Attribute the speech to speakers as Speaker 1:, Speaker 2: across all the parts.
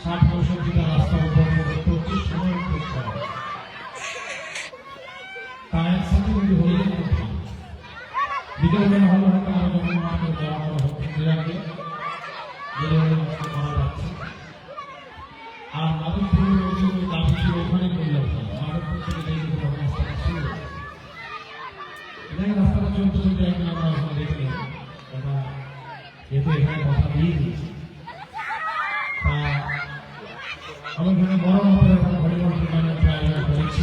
Speaker 1: 60-65টা রাস্তা উদ্বোধন করতে হচ্ছে, সময় ঠিক করা তার একসাথে যদি হয়ে ভিডিও মনে হলো হয়তো আমরা যখন মাঠে যাওয়া হচ্ছে আগে করা যাচ্ছে। আর মাধবপুরের ওই দাবি ছিল ওখানে করলে মাধবপুর থেকে রাস্তাটা ছিল, রাস্তাটা চলতে চলতে এখন আমরা ওখানে দেখে এটা যেহেতু এখানে কথা দিয়ে দিয়েছি আমি এখানে বড় মাপের এখানে ভলিবল টুর্নামেন্ট আয়োজন করেছি।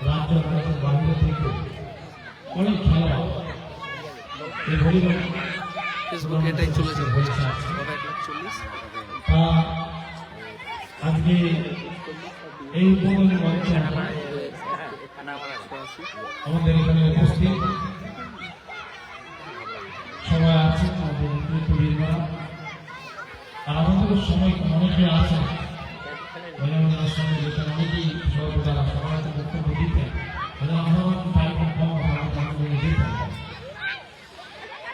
Speaker 1: রাজ্য রাজ্যের বাইরে থেকে অনেক খেলা এই ভলিবল
Speaker 2: এটাই চলেছে
Speaker 1: আজকে এই উদ্বোধনী মঞ্চে আমাদের এখানে উপস্থিত সবাই আছেন, আমাদের নেতৃবৃন্দরা আর আমাদের সময় অনেকে আছেন মহিলাদের সঙ্গে যেখানে অনেকেই সহযোগিতা সবাই বক্তব্য দিতেন, দিতেন।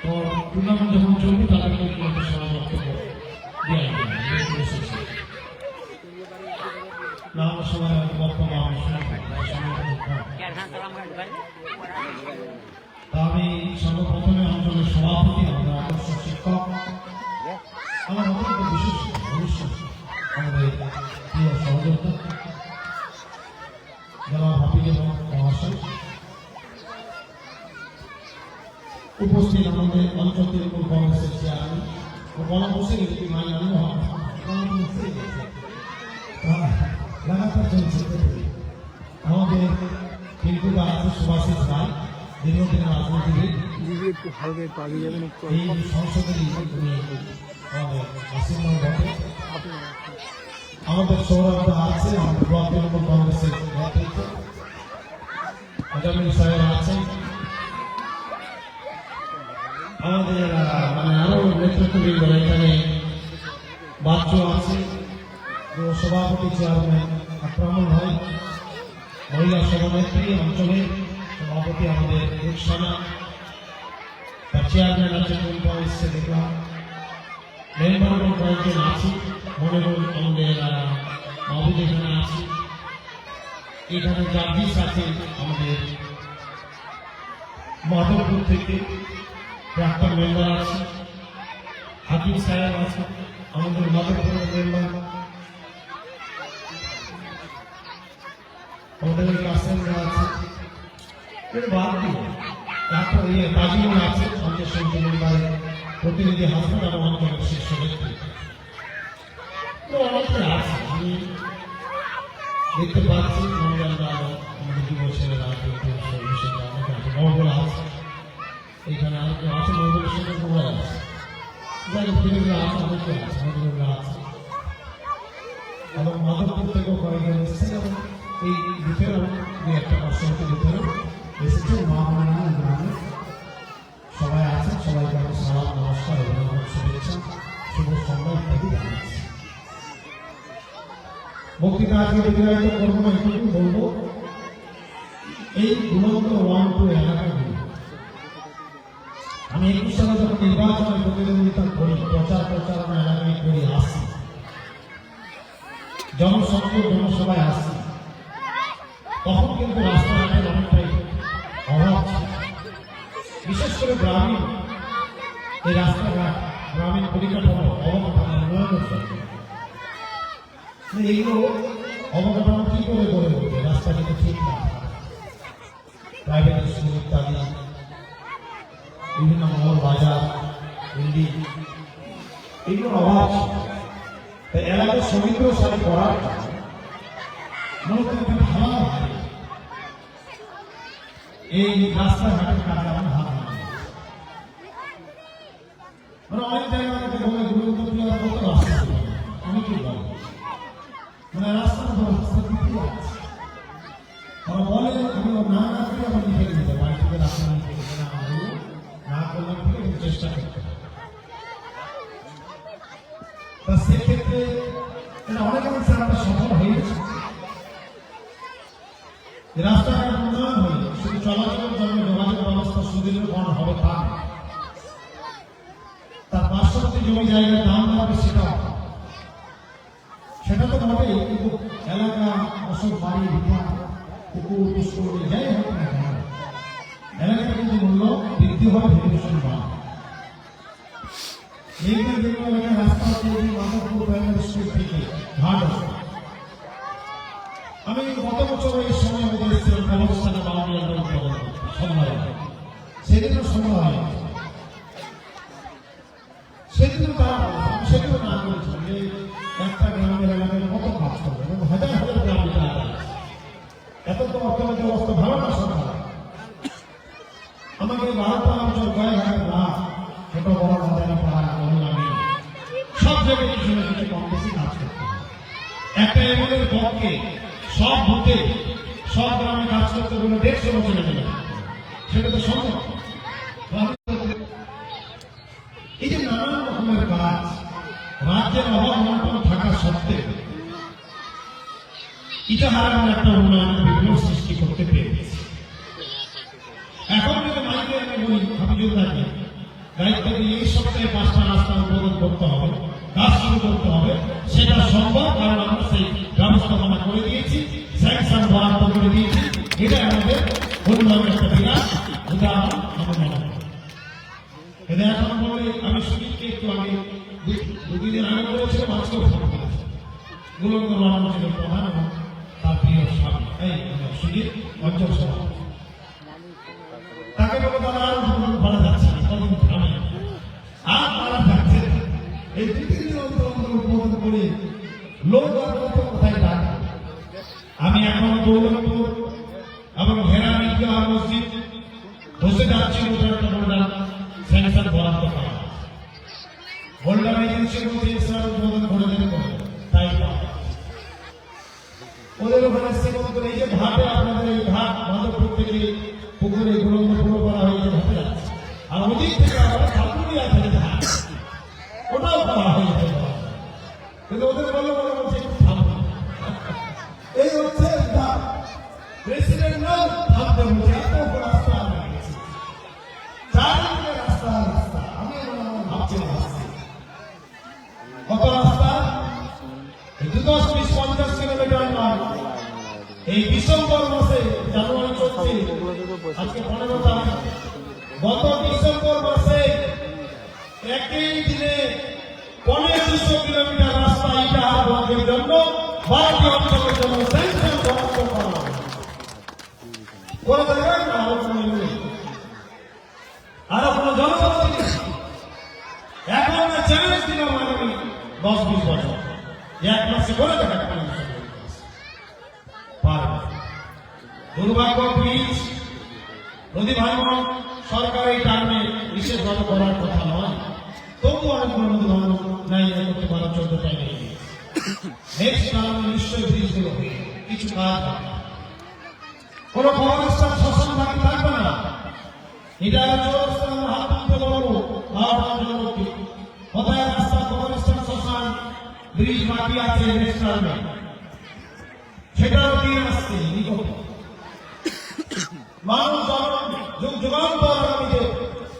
Speaker 1: তো টুর্নামেন্ট যখন চলবে তাদেরকে সবাই বক্তব্য দেওয়া না আমার সবাই বক্তব্য আমি সর্বপ্রথমে অঞ্চলের সভাপতি আমাদের আদর্শ শিক্ষক আমার অত্যন্ত বিশেষ ভবিষ্যৎ আমাদের প্রিয় সহযোগিতা যারা ভাবি এবং মহাশয় উপস্থিত আমাদের অঞ্চল তৃণমূল কংগ্রেসের চেয়ারম্যান ও বলা বসে গেছে মানে আমি লাগাতার চলছে আমাদের কিন্তু আছে সুভাষিস রায় দীর্ঘদিনের রাজনীতিবিদ এই সংসদেরই আমাদের সৌরভটা আছে আমাদের ব্লক তৃণমূল কংগ্রেসের নেতৃত্ব আজামিল সাহেব আছেন, আমাদের মানে আরো নেতৃত্ববৃন্দ এখানে বাচ্চু আছে, সভাপতি চেয়ারম্যান আক্রমণ ভাই, মহিলা সভানেত্রী অঞ্চলের সভাপতি আমাদের রুকসানা, তার চেয়ারম্যান আছে এসছে দেখলাম, মেম্বারগণ কয়েকজন আছি, মনে করুন আমাদের বাবুদ এখানে আছি, এখানে জার্জিস আছে আমাদের মাধবপুর থেকে প্রাক্তন মেম্বার আছে, হাকিম সাহেব আছে আমাদের মাধবপুরের মেম্বার, আমাদের কাসেমরা আছে, বাদ দিয়ে তারপর তাজিমুল আছে আমাদের সমিতি মেম্বারের প্রতিনিধি হাসপাতাল অঞ্চলের শীর্ষ ব্যক্তি, তো অনেকে আছে আমি দেখতে পাচ্ছি মহিলারা আমাদের যুব ছেলেরা অনেকে আছে, মঙ্গল আছে এইখানে আর কেউ আছে, মঙ্গলের সঙ্গে মোবাইল আছে, যাই হোক দিদিরা আছে অনেকে আছে মহিলারা আছে এবং মাধবপুর থেকেও কয়েকজন এসেছে এবং এই ভিতরেও দু একটা পার্শ্ববর্তী ভিতরেও এসেছে মা বোনেরা গ্রামে সবাই আছেন, সবাইকে আমি সালাম নমস্কার অভিনন্দন শুভেচ্ছা শুভ সন্ধ্যা ইত্যাদি জানাচ্ছি। বক্তৃতা আজকে দীর্ঘায়িত করবো না, একটু বলবো এই দুরন্ত 1-2 এলাকাগুলি আমি 21 সালে যখন নির্বাচনের প্রতিদ্বন্দ্বিতা করি প্রচারণা এলাকায় করি আসি জনসংযোগ জনসভায় আসি তখন কিন্তু রাস্তাঘাটের অনেকটাই অভাব ছিল, বিশেষ করে গ্রামীণ এই রাস্তাঘাট গ্রামীণ পরিকাঠামো অবকাঠামো উন্নয়নের জন্য এইগুলো অবকাঠামো কি করে গড়ে উঠবে, রাস্তা কিন্তু ঠিক না, প্রাইভেট স্কুল ইত্যাদি বিভিন্ন মহল বাজার বিল্ডিং এগুলোর অভাব ছিল। তাই এলাকার সমিতির সাথে করার মূলত ভালো এই রাস্তাঘাটের কাজে আমার হাত মানে অনেক জায়গায় আমাকে বলে গুরুত্বপূর্ণ কত রাস্তা আমি কি বলবো মানে রাস্তার রাস্তা দিতে আছে ওরা বলে আমি না না করে আমার লিখে দিতে বাড়ি থেকে রাস্তা না করলাম থেকে চেষ্টা করতে হবে। তা সেক্ষেত্রে অনেক অংশে আমরা সফল হয়েছি, রাস্তাঘাট উন্নয়ন হলে শুধু চলাচলের জন্য যোগাযোগ ব্যবস্থা সুদৃঢ়করণ হবে তা তার পার্শ্ববর্তী জমি জায়গার দাম হবে সেটাও সেটা তো বটেই, কিন্তু এলাকা অসব বাড়ি ভিটা পুকুর পুষ্কর যাই হোক না কেন এলাকাটা কিন্তু মূল্য বৃদ্ধি হয় ভেরিফিকেশন বা এইখানে যেগুলো এলাকায় রাস্তা তৈরি মাধবপুর প্রাইমারি স্কুল থেকে ঘাট আছে। আমি গত বছর এই সময় এসেছিলাম কবরস্থানে বাউন্ডারি সন্ধ্যা সেদিনও সন্ধ্যা হয় সেদিনও তারা সেদিনও না করেছিল যে একটা গ্রামের এলাকায় কত কাজ করবে এবং হাজার হাজার গ্রাম এত তো অর্থনৈতিক অবস্থা ভালো না সরকার আমাকে 12টা অঞ্চল কয়েকহাজার গ্রাম ছোট বড় বাজারে পাড়া আমি সব জায়গায় কিছু না কিছু কম বেশি কাজ করতে হবে। একটা এমএলএর পক্ষে সব ভোটে সব গ্রামে কাজ করতে গেলে 150 বছর লেগে যাবে, সেটা তো সম্ভব। এই যে নানান রকমের কাজ রাজ্যের অভাব অনটন থাকা সত্ত্বেও ইটাহারের একটা উন্নয়নের বিপ্লব সৃষ্টি করতে পেরেছে। এখন যদি মাইকে আমি বলি হাফিজুল্লাহকে দায়িত্ব দিয়ে এই সপ্তাহে 5টা রাস্তা উদ্বোধন করতে হবে, কাজ শুরু করতে হবে, সেটা সম্ভব, কারণ আমরা সেই ব্যবস্থাপনা করে দিয়েছি, স্যাংশন বরাদ্দ করে দিয়েছি। এটা আমাদের উন্নয়নের একটা বিরাট উদাহরণ আমি মনে করি। এটা এখন বলে আমি সুদীপকে একটু আগে দুদিন আগে বলেছিলাম, আজকেও ফোন করেছি গুলন্দ রহমান ছিল প্রধান এবং তার প্রিয় স্বামী এই সুদীপ অঞ্চল সভা তাকে বলে তারা আরো ভাড়া যাচ্ছে কতদিন থামে আর তারা যাচ্ছে এই 2-3 দিন অন্তর উদ্বোধন করে লোক কোথায় ডাকে। আমি এখন দৌলতপুর এবং হেরানি মসজিদ বসে যাচ্ছি, ওদের একটা বোল্ডার স্যাংশন বরাদ্দ করা বোল্ডার এজেন্সির মধ্যে স্যার উদ্বোধন করে দেবে তাই ওদের ওখানে সেবন করে এই যে ঘাটে আপনাদের এই ঘাট মাধবপুর থেকে পুকুরে গুলন্দ পুরো করা হয়েছে ঘাটে যাচ্ছে, আর ওদিক থেকে আবার ঠাকুরই আছে ঘাট ওটাও করা হয়েছে, কিন্তু ওদের বললে মনে হচ্ছে এই হচ্ছে প্রেসিডেন্ট নাও ভাবতে বলছে এত রাস্তা চারিদিকে রাস্তা রাস্তা আমি ভাবছি কত রাস্তা 2-10-20-50 কিলোমিটার নয়। এই ডিসেম্বর মাসে জানুয়ারি চলছে আজকে 15 তারিখ, গত ডিসেম্বর মাসে একই দিনে 250 কিলোমিটার রাস্তা ইটাহার ব্লকের জন্য 12টি অঞ্চলের জন্য স্যাংশন বরাদ্দ করা হয়। করে দেবেন না আরো কোনো জনগণ এখন আমরা চ্যালেঞ্জ দিলাম আগামী 10-20 বছর 1 মাসে করে দেখা পারবে। দুর্ভাগ্য ব্রিজ নদী ভাঙন সরকারি টার্মে বিশেষভাবে করার কথা নয়, তবু অনেকগুলো নদী ভাঙন নাই করতে পারা 14টায় নেই। নেক্সট টার্মে নিশ্চয়ই ব্রিজগুলো কিছু কাজ কোনো কবরস্থান শ্মশান বাকি থাকবে না। এটা চৌরাস্তার হাত তুলতে পারবো কোথায় রাস্তা কবরস্থান শ্মশান ব্রিজ বাকি আছে নেক্সট টার্মে, সেটাও দিয়ে আসছে নিকট মানুষ যুগ যুগান্তর আগামীতে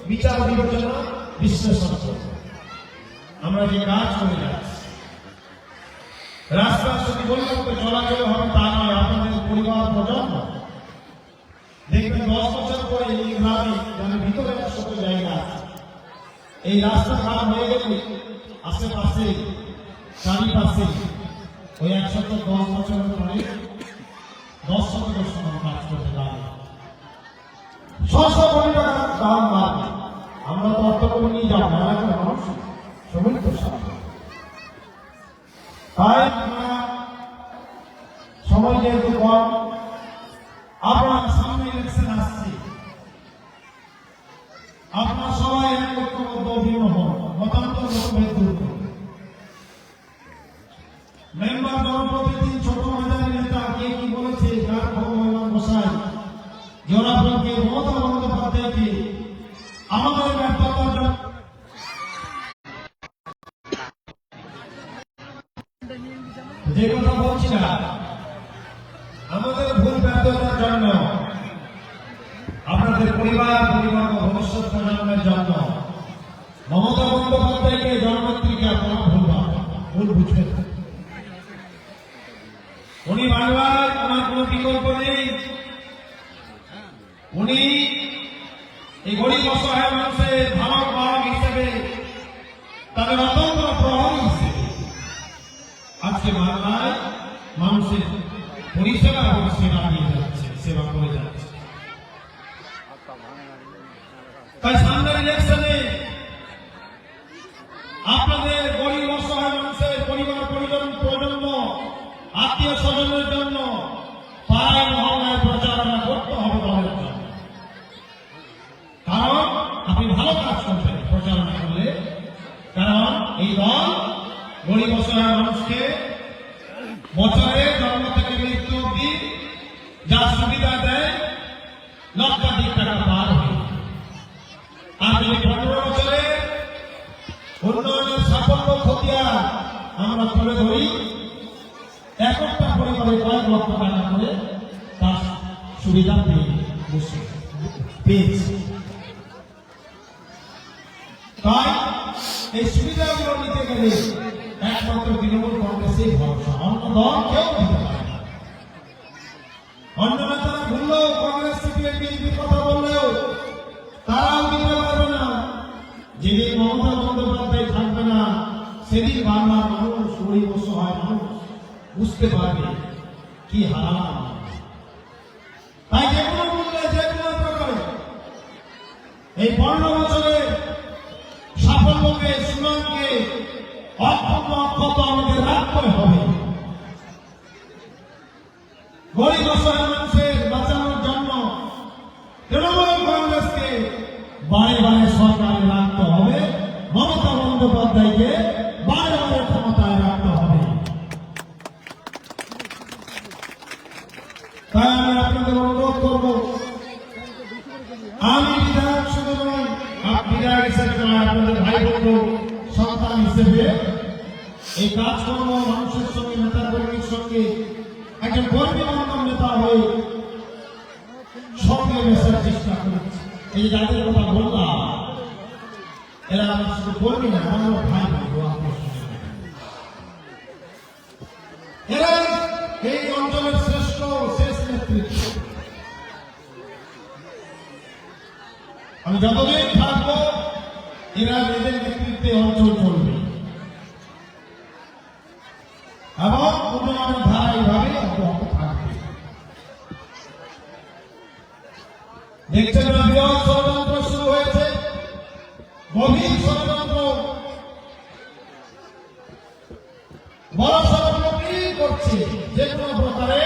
Speaker 1: বিচার বিবেচনা বিশ্লেষণ করবে। আমরা যে কাজ করে যাচ্ছি রাস্তা শুধু বললাম তো চলাচলে হবে তা নয়, আপনাদের পরিবার প্রজন্ম দেখবেন 10 বছর পরে এই গ্রামে মানে ভিতরে 100 জায়গা আছে, এই রাস্তা খারাপ হয়ে গেলে আশেপাশে চারিপাশে ওই 110 বছরের পরে 10 শতাংশ কাজ করতে পারে, 600 কোটি টাকার দাম বাড়বে। আমরা তো অর্থ করে নিয়ে যাবো এলাকার মানুষ সমৃদ্ধ তাই সময় যেহেতু কম, আপনার সামনে ইলেকশন আসছে, আপনার সবাই এক ঐক্যবদ্ধ অভিন্ন হন, মতান্তর মতভেদ দূর করুন। মেম্বার জনপ্রতিনিধি ছোট বাজারের নেতা কে কি বলেছে কার ভগবান বসাই জোড়াফলকে মমতা বন্দ্যোপাধ্যায়কে আমাদের ব্যর্থতার জন্য যে কথা বলছিলাম আমাদের ভুল ব্যর্থতার জন্য আপনাদের পরিবার পরিবার ভবিষ্যৎ প্রজন্মের জন্য মমতা বন্দ্যোপাধ্যায়কে জননেত্রীকে আপনারা ভুল বুঝবেন। উনি বাংলায় ওনার কোনো বিকল্প নেই। উনি এই গরিব অসহায় মানুষের ধারক বাহক হিসেবে, তাদের অত্যন্ত প্রহরী হিসেবে আজকে বাংলায় মানুষের পরিষেবা এবং সেবা দিয়ে যাচ্ছে, সেবা করে যাচ্ছে। তাই সামনের ইলেকশনে আপনাদের গরিব অসহায় মানুষের পরিবার প্রজন্ম আত্মীয় স্বজনের জন্য পাড়ায় মহল্লায় প্রচারণা করতে হবে দলের জন্য। কারণ আপনি ভালো কাজ করবেন প্রচারণা করলে, কারণ এই দল গরিব অসহায় মানুষকে বছরে জন্ম থেকে মৃত্যু অব্দি যা সুবিধা দেয় লক্ষাধিক টাকা পার হয়। আর যদি 15 বছরে উন্নয়নের সাফল্য খতিয়ান আমরা তুলে ধরি, এক একটা পরিবারে কয়েক লক্ষ টাকা করে তার সুবিধা পেয়েছে। তাই এই সুবিধাগুলো নিতে গেলে একমাত্র তৃণমূল কংগ্রেসের ভরসা, অন্য দল কেউ দিতে পারে না। অন্য নেতারা ভুললেও, কংগ্রেস সিপিএম বিজেপির কথা বললেও তারাও দিতে পারবে না। যেদিন মমতা বন্দ্যোপাধ্যায় থাকবে না, সেদিন বাংলার মানুষ, গরিব অসহায় মানুষ বুঝতে পারবে কি হারাম। তাই যে কোনো মূল্যে, যে কোনো প্রকারে এই 15 বছরের সাফল্যকে, সুনামকে অক্ষত আমাদের রাখতে হবে। গরিব অসহায় মানুষের বাঁচানোর জন্য তৃণমূল কংগ্রেসকে বারে বারে সরকারে রাখতে হবে, মমতা বন্দ্যোপাধ্যায়কে বারে বারে ক্ষমতায় রাখতে হবে। তাই আমি আপনাদের অনুরোধ করব, আমি বিধায়ক শুধু নয়, বিধায়ক হিসেবে নয়, আপনাদের ভাই বন্ধু সন্তান হিসেবে এই কাজকর্ম মানুষের সঙ্গে, নেতা কর্মীর সঙ্গে একজন কর্মী বান্ধব নেতা হয়ে সঙ্গে মেশার চেষ্টা করেছি। এই যাদের কথা বললাম, এরা আমার শুধু কর্মী না, আমার ভাই বন্ধু। এরা এই অঞ্চলের শ্রেষ্ঠ শেষ নেতৃত্ব। আমি যতদিন থাকবো এরা এদের নেতৃত্বে অঞ্চল চলবে এবং উন্নয়নের ধারা এইভাবে অব্যাহত থাকবে। দেখছেন না, বৃহৎ ষড়যন্ত্র শুরু হয়েছে, গভীর ষড়যন্ত্র, বড় ষড়যন্ত্র করছে যে কোনো প্রকারে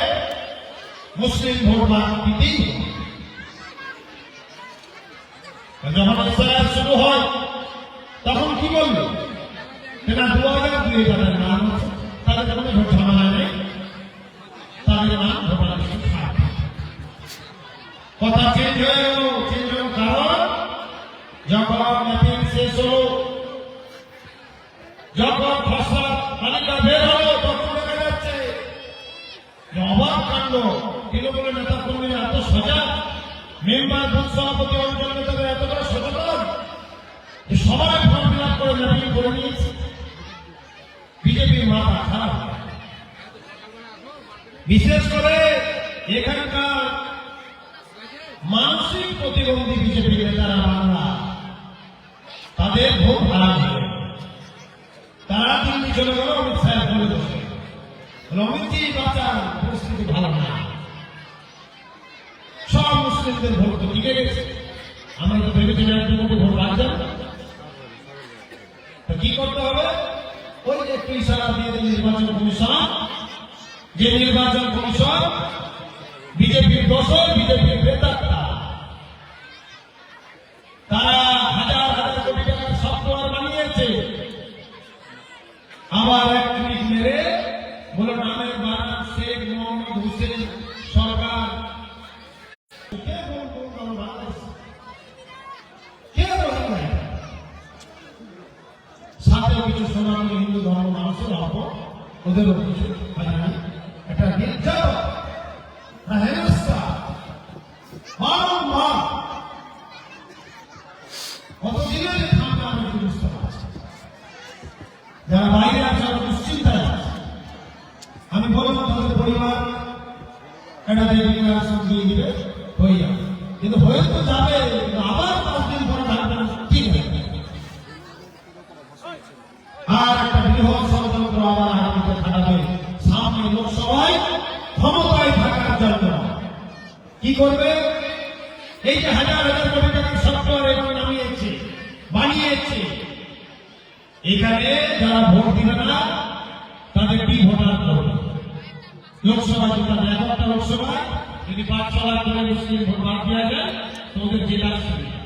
Speaker 1: মুসলিম ভোট বাদ দিতেই। যখন ইসরায়েল শুরু হয় তখন কি বলল, এরা 2002 নাম আছে, তাদের কোনো ভোট ঝামেলা নেই, তাদের নাম ভোটার লিস্টে থাকবে। কথা চেঞ্জ হয়ে গেল, চেঞ্জ হল কারণ যখন ম্যাপিং শেষ হলো, যখন খসড়া তালিকা বের হলো, তখন দেখা যাচ্ছে যে অবাক কাণ্ড, তৃণমূলের নেতা কর্মীরা এত সজাগ, মেম্বার, বুথ সভাপতি, অঞ্চল নেতাদের এতটা সচেতন যে সবাই ফর্ম ফিল আপ করে ম্যাপিং করে নিয়েছে। বিজেপির মাথা খারাপ, বিশেষ করে এখানকার মানসিক প্রতিবন্ধী বিজেপি নেতারা বাংলা, তাদের ভোট হারা হয়ে তারা দিল্লি চলে গেল, অমিত শাহ বলে বসে অমিতজি বাঁচান, পরিস্থিতি ভালো না, সব মুসলিমদের ভোট তো টিকে গেছে, আমরা তো ভেবেছিলাম একটু মধ্যে ভোট রাখবেন। তো কি করতে হবে, ওই একটু ইশারা দিয়ে দিল নির্বাচন কমিশন, যে নির্বাচন কমিশন বিজেপির দোষর, বিজেপির প্রেতাত্মা, তারা হাজার হাজার কোটি টাকার সফটওয়্যার বানিয়েছে, আবার এক ক্লিক মেরে বলে নামের বানান শেখ মোহাম্মদ হোসেন সরকার। সাথে কিছু সনাতনী হিন্দু ধর্ম মানুষের অল্প, ওদেরও কিছু একটা নির্যাতন, হেনস্থা বারংবার কতদিনের থামবে আমি একটু বুঝতে পারছি। যারা বাইরে আছে, দুশ্চিন্তায় আছে, আমি বললাম তাদের পরিবার এটা ডিক্লারেশন দিয়ে দিবে, হয়ে যাবে। কিন্তু হয়ে তো যাবে, কিন্তু আবার 5 দিন পরে থাকবে না, ঠিক আছে। আর একটা বৃহৎ ষড়যন্ত্র আবার আগামীতে থাকবে সামনে লোকসভায় ক্ষমতায় থাকার জন্য। কি করবে? এই যে হাজার হাজার কোটি টাকার সফটওয়্যার এবং নামিয়েছে, বানিয়েছে, এখানে যারা ভোট দিবে না তাদের কি ভোটার করবে? লোকসভা যেটা 11টা লোকসভায় যদি 5-6 লাখ করে মুসলিম ভোট বাদ দেওয়া যায় তো ওদের জেলার সুবিধা।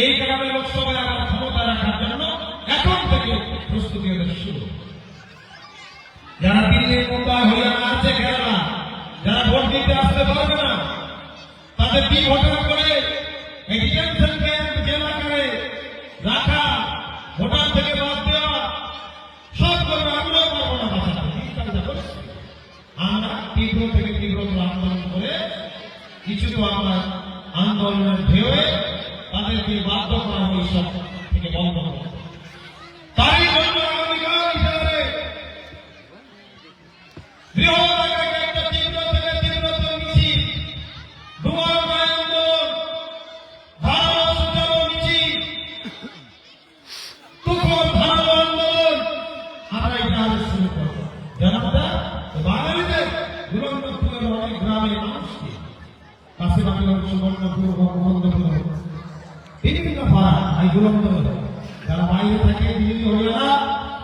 Speaker 1: এই কারণে লোকসভায় আবার ক্ষমতা রাখার জন্য এখন থেকে প্রস্তুতি ওদের শুরু। যারা দিল্লি, মুম্বাই, হরিয়ানা আছে, কেরালা, যারা ভোট দিতে আসতে পারবে না তাদের কি ভোটার করে এই ডিটেনশন ক্যাম্প জেলা করে রাখা, ভোটার থেকে বাদ দেওয়া, সব করবে। আমরাও পারবো না বাঁচাতে। আমরা তীব্র থেকে তীব্রতর আন্দোলন করে কিছু তো আমরা আন্দোলনের ঢেউয়ে তাদেরকে বাধ্য করা হয় সব থেকে বন্ধ করতে। তারই জন্য আগামীকাল হিসাবে বৃহৎ আকারে একটা তীব্র থেকে তীব্রতর মিছিল, দুয়ার বাই আন্দোলন, ধারালো সুচারু মিছিল, তুখোর ধারালো আন্দোলন আমরা এটা শুরু করবো। জানাটা বাঙালিদের দুরন্তপুরের অনেক গ্রামের মানুষকে কাছে বাংলার সুবর্ণপুর, বঙ্গবন্ধুপুর, বিভিন্ন পাড়া এই দুরন্ত যারা বাইরে থাকে দিল্লি, হরিয়ানা,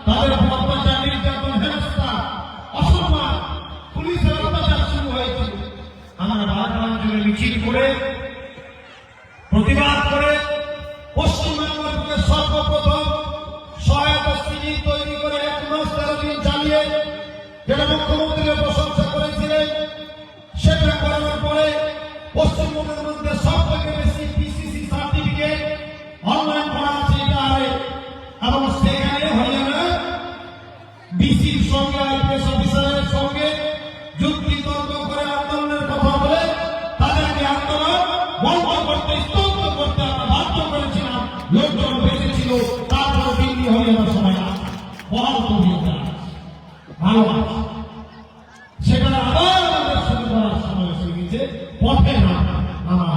Speaker 1: তাদের অত্যাচার, নির্যাতন, হেনস্থা, অসম্মান, পুলিশের অত্যাচার শুরু হয়েছিল। আমরা বাংলাঞ্চলে মিছিল করে প্রতিবাদ করে পশ্চিমবঙ্গের বুকে সর্বপ্রথম সহায়তা শিবির তৈরি করে 1 মাস 13 দিন চালিয়ে যেটা মুখ্যমন্ত্রীর প্রশংসা করেছিলেন, সেটা করার পরে পশ্চিমবঙ্গের মধ্যে সব থেকে বেশি পিসিসি সার্টিফিকেট অনলাইন করা আছে এটারে, এবং সেখানে হরিয়ানা ডিসির সঙ্গে, আইপিএস অফিসারের সঙ্গে যুক্তি তর্ক করে আন্দোলনের কথা বলে তাদেরকে আন্দোলন বন্ধ করতে, স্তব্ধ করতে আমরা বাধ্য করেছিলাম। লোকজন বেঁচেছিল, তারপর দিল্লি, হরিয়ানা সবাই বহাল তবিয়তা ভালো আছে। সেটা আবার আমাদের শুরু করার সময় এসে গেছে। পথে না নামা,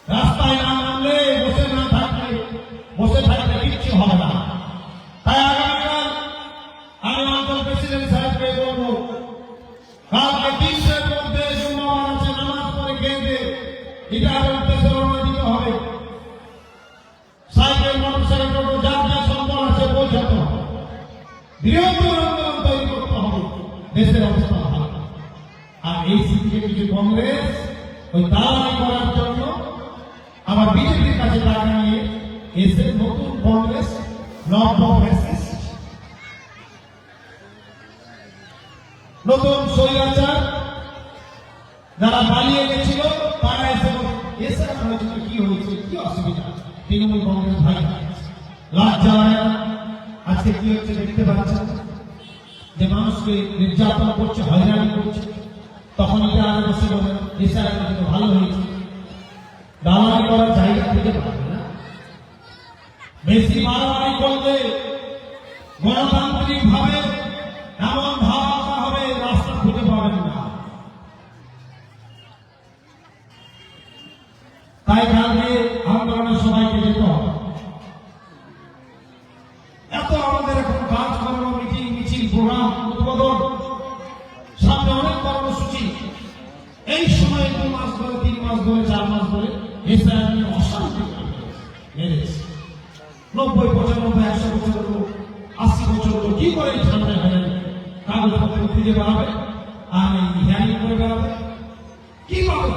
Speaker 1: রাস্তায় না নামলে, বসে থাকলে কিচ্ছু হবে না। তাই আগামীকাল আমি অঞ্চল প্রেসিডেন্ট সাহেবকে বলবো, কালকে 300-এর মধ্যে জুম্মাবার আছে, নামাজ পড়ে কেঁদে এটা উদ্দেশ্যে রওনা দিতে হবে। সাইকেল, মোটরসাইকেল, টোটো, যার যা সম্পদ আছে পৌঁছাতে হবে। বৃহত্তর আন্দোলন তৈরি করতে হবে, দেশের অবস্থা ভালো। আর এই সিটিকে কিছু কংগ্রেস ওই দালালি করার জন্য আবার বিজেপির কাছে টাকা নিয়ে এসে নতুন কংগ্রেস, নব ফ্যাসিস্ট, নতুন স্বৈরাচার যারা পালিয়ে গেছিল তারা এসে হয়েছিল। কি হয়েছে, কি অসুবিধা? তৃণমূল কংগ্রেস ভাই লজ্জা হয় না? আজকে কি হচ্ছে দেখতে পাচ্ছেন যে মানুষকে নির্যাতন করছে, হয়রানি করছে, তখন এটা আগে বসে বলে দেশের কিন্তু ভালো হয়েছে। দালালি করার জায়গা থেকে পাবে না। বেশি মারামারি করলে গণতান্ত্রিক ভাবে এমন ভাবা হবে রাস্তা খুঁজে পাবেন না। তাই কালকে আন্দোলনের সবাইকে যেতে হবে। এত আমাদের এখন কাজকর্ম, মিটিং, মিছিল, প্রোগ্রাম, উদ্বোধন, সামনে অনেক কর্মসূচি। এই সময় 2 মাস ধরে, 3 মাস ধরে, 4 মাস ধরে এসে আমি অশান্তি মেরেছি। 90, 95, 100 বছর লোক, 80 বছর লোক কি করে এই ঠান্ডায় হেরানি কাগজপত্র খুঁজে বেড়াবে আর এই হিয়ারিং করে বেড়াবে? কি পাবে?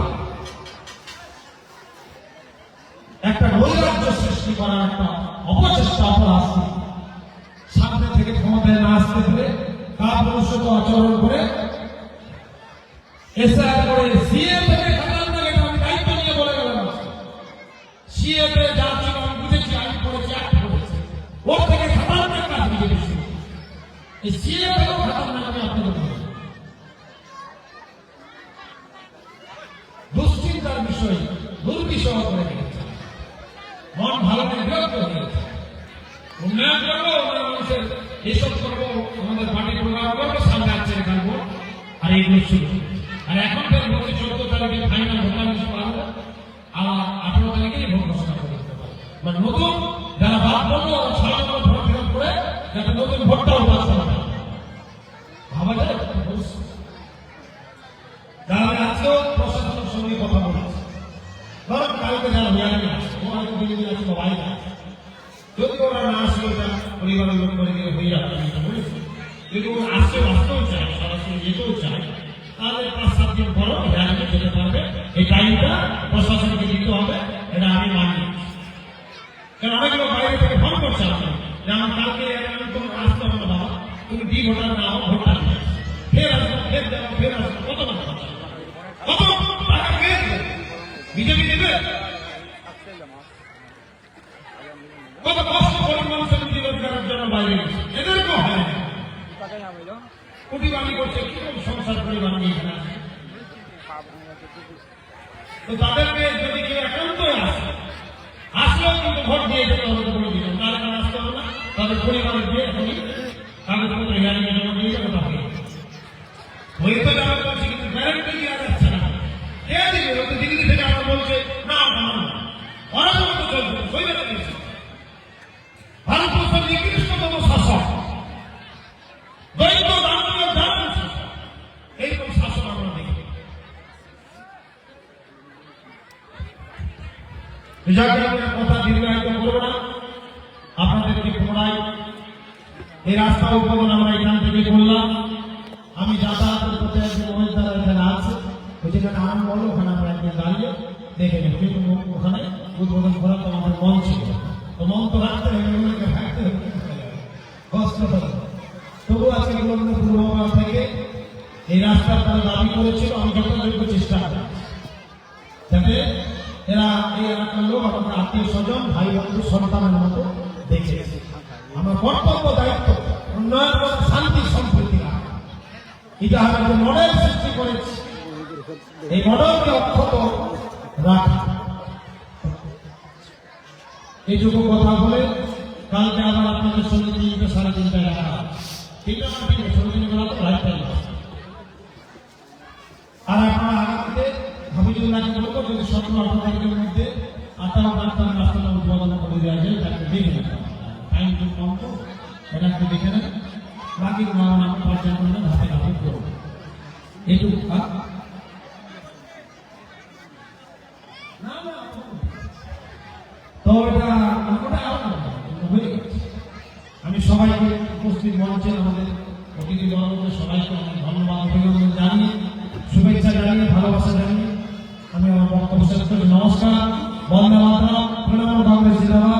Speaker 1: একটা নৈরাজ্য সৃষ্টি করার একটা অপচেষ্টা অপরাধ। সামনে থেকে ক্ষমতায় না আসতে পেরে কাপুরুষত আচরণ করে এসআর করে সিএ থেকে খাতারনাক, এটা আমি দায়িত্ব নিয়ে বলে গেলাম। সিএ তে যা ছিল আমি বুঝেছি, আমি করেছি, একটা করেছি, ওর থেকে খাতারনাক কাজ বিজেপি শুরু। এই সিএ থেকেও খাতারনাক আমি আপনাদের বলি। দুশ্চিন্তার বিষয়, দুর্বিষহ করে গেছে, মন ভালো করে বিরক্ত হয়ে গেছে। উন্নয়ন করবো, মানুষের এসব করবো, আমাদের পার্টি প্রোগ্রাম করবে, সামনে আছে রাখবো, আর এইগুলো শুরু। আর এখন ফের বলছে 14 তারিখে ফাইনাল ভোট দিতে পারবো, আর 18 তারিখে ভোট ঘোষণা করে দিতে পারবো। মানে নতুন যারা বাদ পড়লো 6 নম্বর ভোট ফেরত করে যাতে নতুন ভোটটাও পাস করা যায়, ভাবা যায়। তাহলে আজকেও প্রশাসনের সঙ্গে কথা বলেছে, ধরুন কালকে যারা বিহারে আছে, হয়তো বিজেপি আছে বা বাইরে আছে, যদি ওরা না আসে ওটা পরিবারের লোক করে দিয়ে হয়ে যাবে, আমি এটা বলেছি। যদি ওরা আসতে আসতেও চায়, সরাসরি যেতেও চায়, তাহলে 5-7 দিন পরও বিহারে যেতে পারবে। এই টাইমটা প্রশাসনকে দিতে হবে, এটা আমি মানি। কারণ অনেকগুলো বাইরে থেকে ফোন করছে আমাকে যে আমার কালকে তোমার আসতে হবে না বাবা, তুমি ডি ভোটার না হও, ভোটটা দিয়ে ফের আসবো, ফের যাবো, ফের আসবো, কত টাকা কত টাকা পেয়ে বিজেপি দেবে? কত কষ্ট করে মানুষের রোজগারের জন্য বাইরে গেছে, এদেরকেও হয় না। কুটি বাড়ি করছে, কিরকম সংসার পরিবার নিয়ে এখানে আসে? তো তাদেরকে যদি কেউ একান্তই আসে, আসলেও কিন্তু ভোট দিয়ে যেতে হবে বলে দিল, তাহলে তারা আসতে হবে না, তাদের পরিবারের দিয়ে এখনই কাগজপত্র হিয়ারিং এ জমা দিয়ে যাবে। তাকে হয়তো যারা বলছে কিন্তু গ্যারেন্টি দেওয়া যাচ্ছে না, কে দিবে? ওই দিল্লি থেকে আমরা বলছে না ওরা তো চলবে, সইবে দিয়েছে। ভারতবর্ষের নিকৃষ্টতম শাসক, দ্বৈত দানবীয় দানব শাসক, এইরকম শাসন আমরা দেখি। কথা দীর্ঘায়িত করবো না, আপনাদেরকে পুনরায় এই রাস্তা উদ্বোধন আমরা এখান থেকে করলাম। আমি যাতায়াতের পথে একজন মহিলা এখানে আছে, ওই যেখানে আরাম বলো, ওখানে আমরা একদিন দাঁড়িয়ে দেখে নেব, কিন্তু ওখানে উদ্বোধন করা তো আমাদের মন ছিল, তো মন তো রাখতে হবে, থাকতে হবে, কষ্ট হবে। তবু আজকে পূর্ববাংলা থেকে এই রাস্তার তারা দাবি করেছিল, আমি যথাযোগ্য চেষ্টা করি যাতে এরা এই এলাকার লোক আমাদের আত্মীয় স্বজন ভাই বন্ধু সন্তানের মতো দেখে। আমার কর্তব্য দায়িত্ব উন্নয়ন এবং শান্তি সম্প্রীতি রাখা, এটা আমাদের মডেল সৃষ্টি করেছে, এই মডেলকে অক্ষত রাখা। এইটুকু কথা বলে কালকে আবার আপনাদের সঙ্গে 3টা সাড়ে 3টায় রাখা, 3টা না 3টা সাড়ে 3টা বেলা তো রাইট টাইম। আর আপনারা আগামীতে হাবিজুল্লাহকে বলবো যদি 17-18 তারিখের মধ্যে আতাও ডাক্তার রাস্তাটা উদ্বোধন করে দেওয়া যায়, তাকে দেখে নেন, টাইম খুব কম তো, এটা একটু দেখে নেন, বাকি আমরা পর্যায় করবেন, হাতে কাপড় করবো এইটুকু। তো এটা হয়ে গেছে। আমি সবাইকে উপস্থিত মঞ্চে আমাদের অতিথি দলকে সবাইকে অনেক ধন্যবাদ অভিনন্দন জানিয়ে, শুভেচ্ছা জানিয়ে, ভালোবাসা জানিয়ে আমি আমার বক্তব্য শেষ করি। নমস্কার, বন্দে মাতরম, তৃণমূল কংগ্রেস জিন্দাবাদ।